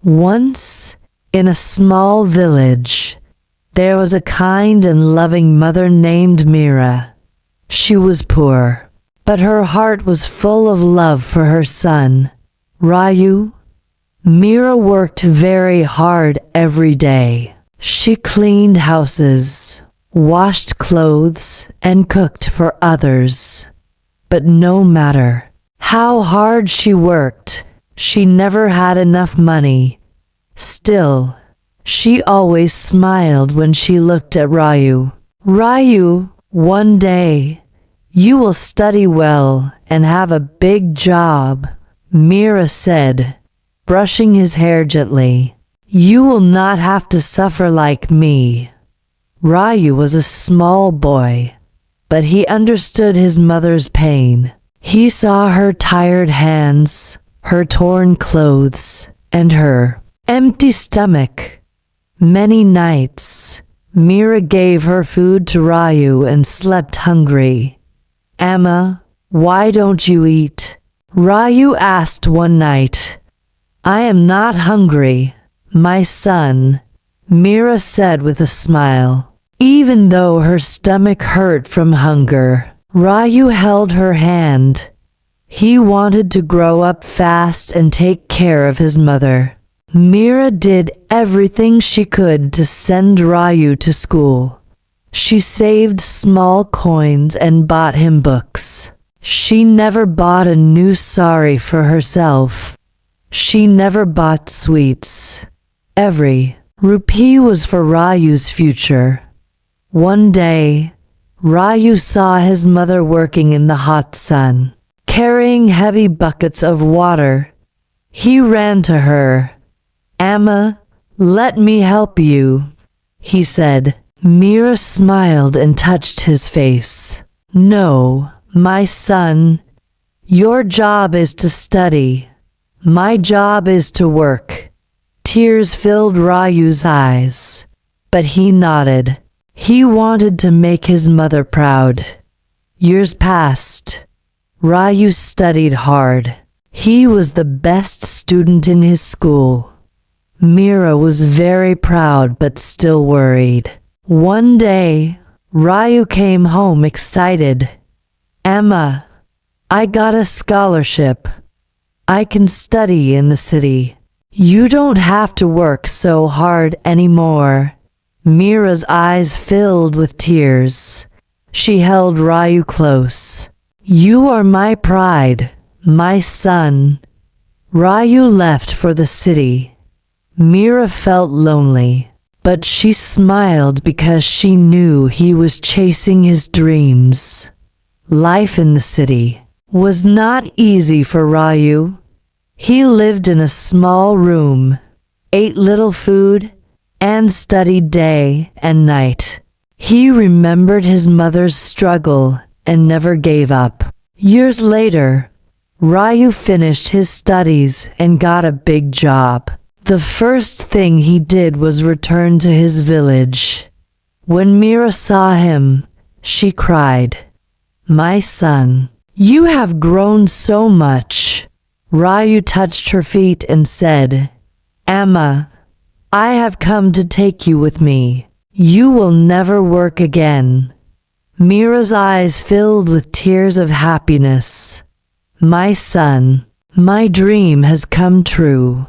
Once, in a small village, there was a kind and loving mother named Mira. She was poor, but her heart was full of love for her son, Ryu. Mira worked very hard every day. She cleaned houses, washed clothes, and cooked for others. But no matter how hard she worked, she never had enough money. Still, she always smiled when she looked at Ryu. Ryu, one day, you will study well and have a big job, Mira said, brushing his hair gently. You will not have to suffer like me. Ryu was a small boy, but he understood his mother's pain. He saw her tired hands, her torn clothes, and her empty stomach. Many nights, Mira gave her food to Ryu and slept hungry. Amma, why don't you eat? Ryu asked one night. I am not hungry, my son, Mira said with a smile. Even though her stomach hurt from hunger, Ryu held her hand. He wanted to grow up fast and take care of his mother. Mira did everything she could to send Ryu to school. She saved small coins and bought him books. She never bought a new sari for herself. She never bought sweets. Every rupee was for Ryu's future. One day, Ryu saw his mother working in the hot sun, carrying heavy buckets of water. He ran to her. Amma, let me help you, he said. Mira smiled and touched his face. No, my son, your job is to study. My job is to work. Tears filled Ryu's eyes, but he nodded. He wanted to make his mother proud. Years passed. Ryu studied hard. He was the best student in his school. Mira was very proud but still worried. One day, Ryu came home excited. Amma, I got a scholarship. I can study in the city. You don't have to work so hard anymore. Mira's eyes filled with tears. She held Ryu close. You are my pride, my son. Ryu left for the city. Mira felt lonely, but she smiled because she knew he was chasing his dreams. Life in the city was not easy for Ryu. He lived in a small room, ate little food, and studied day and night. He remembered his mother's struggle and never gave up. Years later, Ryu finished his studies and got a big job. The first thing he did was return to his village. When Mira saw him, she cried, My son, you have grown so much. Ryu touched her feet and said, Amma, I have come to take you with me. You will never work again. Mira's eyes filled with tears of happiness. My son, my dream has come true.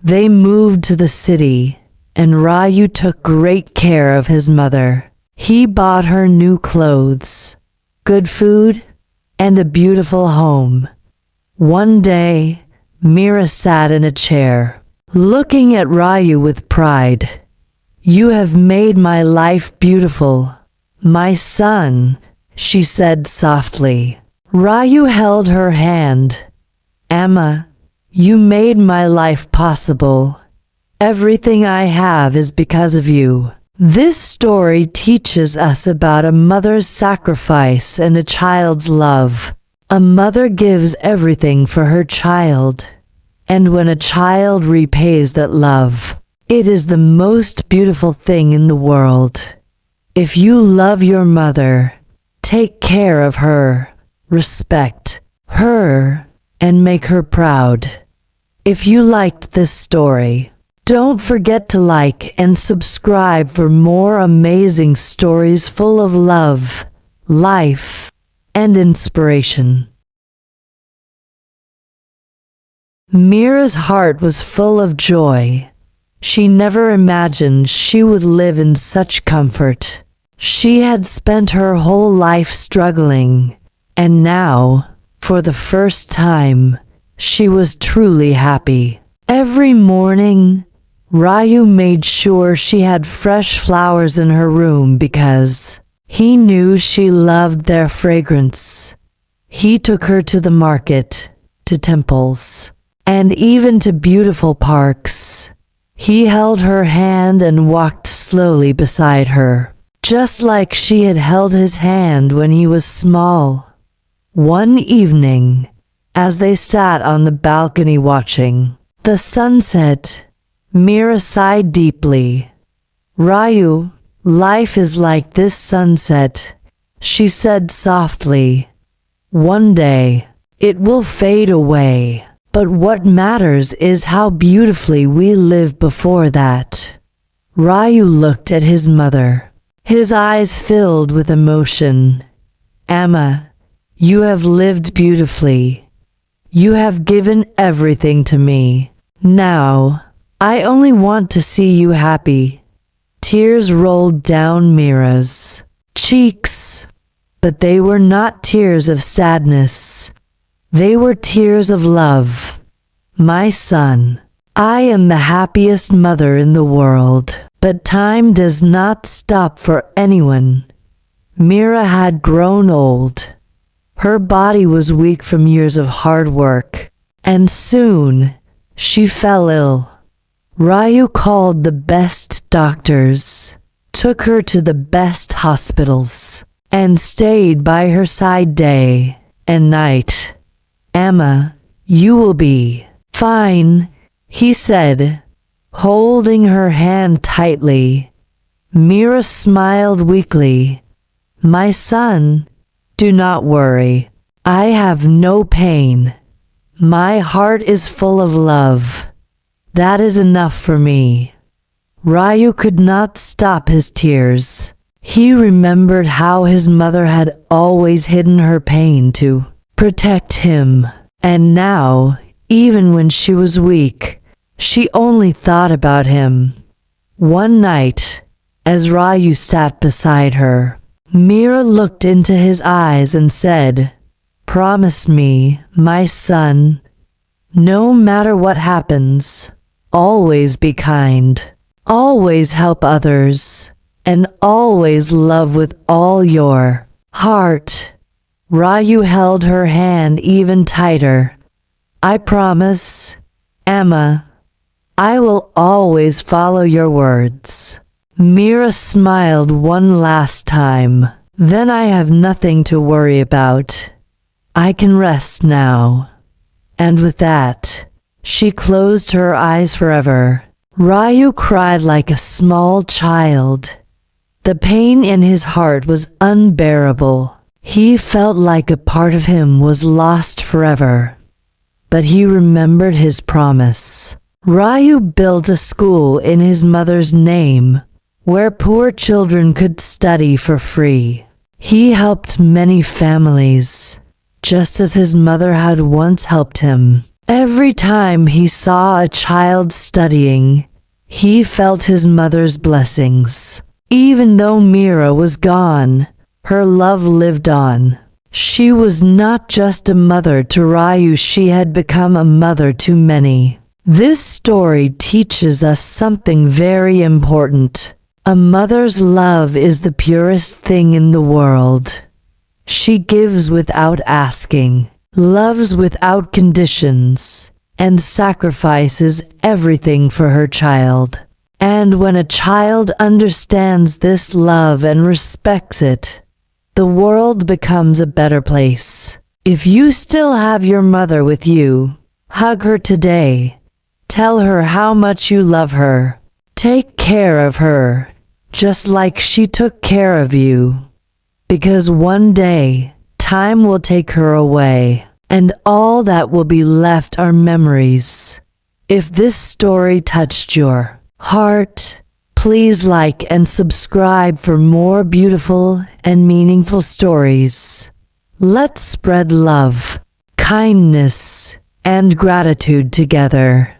They moved to the city, and Ryu took great care of his mother. He bought her new clothes, good food, and a beautiful home. One day, Mira sat in a chair, looking at Ryu with pride. You have made my life beautiful, my son, she said softly. Ryu held her hand. Amma, you made my life possible. Everything I have is because of you. This story teaches us about a mother's sacrifice and a child's love. A mother gives everything for her child, and when a child repays that love, it is the most beautiful thing in the world. If you love your mother, take care of her, respect her, and make her proud. If you liked this story, don't forget to like and subscribe for more amazing stories full of love, life, and inspiration. Mira's heart was full of joy. She never imagined she would live in such comfort. She had spent her whole life struggling, and now, for the first time, she was truly happy. Every morning, Raju made sure she had fresh flowers in her room because he knew she loved their fragrance. He took her to the market, to temples, and even to beautiful parks. He held her hand and walked slowly beside her, just like she had held his hand when he was small. One evening, as they sat on the balcony watching the sunset, Mira sighed deeply. "Raju, life is like this sunset," she said softly. "One day, it will fade away, but what matters is how beautifully we live before that." Raju looked at his mother, his eyes filled with emotion. "Amma, you have lived beautifully. You have given everything to me. Now, I only want to see you happy." Tears rolled down Mira's cheeks, but they were not tears of sadness. They were tears of love. "My son, I am the happiest mother in the world." But time does not stop for anyone. Mira had grown old. Her body was weak from years of hard work, and soon she fell ill. Raju called the best doctors, took her to the best hospitals, and stayed by her side day and night. "Amma, you will be fine," he said, holding her hand tightly. Mira smiled weakly. "My son, do not worry. I have no pain. My heart is full of love. That is enough for me." Raju could not stop his tears. He remembered how his mother had always hidden her pain to protect him, and now, even when she was weak, she only thought about him. One night, as Raju sat beside her, Mira looked into his eyes and said, "Promise me, my son, no matter what happens, always be kind, always help others, and always love with all your heart." Raju held her hand even tighter. "I promise, Amma, I will always follow your words." Mira smiled one last time. "Then I have nothing to worry about. I can rest now." And with that, she closed her eyes forever. Raju cried like a small child. The pain in his heart was unbearable. He felt like a part of him was lost forever. But he remembered his promise. Raju built a school in his mother's name, where poor children could study for free. He helped many families, just as his mother had once helped him. Every time he saw a child studying, he felt his mother's blessings. Even though Mira was gone, her love lived on. She was not just a mother to Raju, she had become a mother to many. This story teaches us something very important. A mother's love is the purest thing in the world. She gives without asking, loves without conditions, and sacrifices everything for her child. And when a child understands this love and respects it, the world becomes a better place. If you still have your mother with you, hug her today. Tell her how much you love her. Take care of her, just like she took care of you. Because one day, time will take her away, and all that will be left are memories. If this story touched your heart, please like and subscribe for more beautiful and meaningful stories. Let's spread love, kindness, and gratitude together.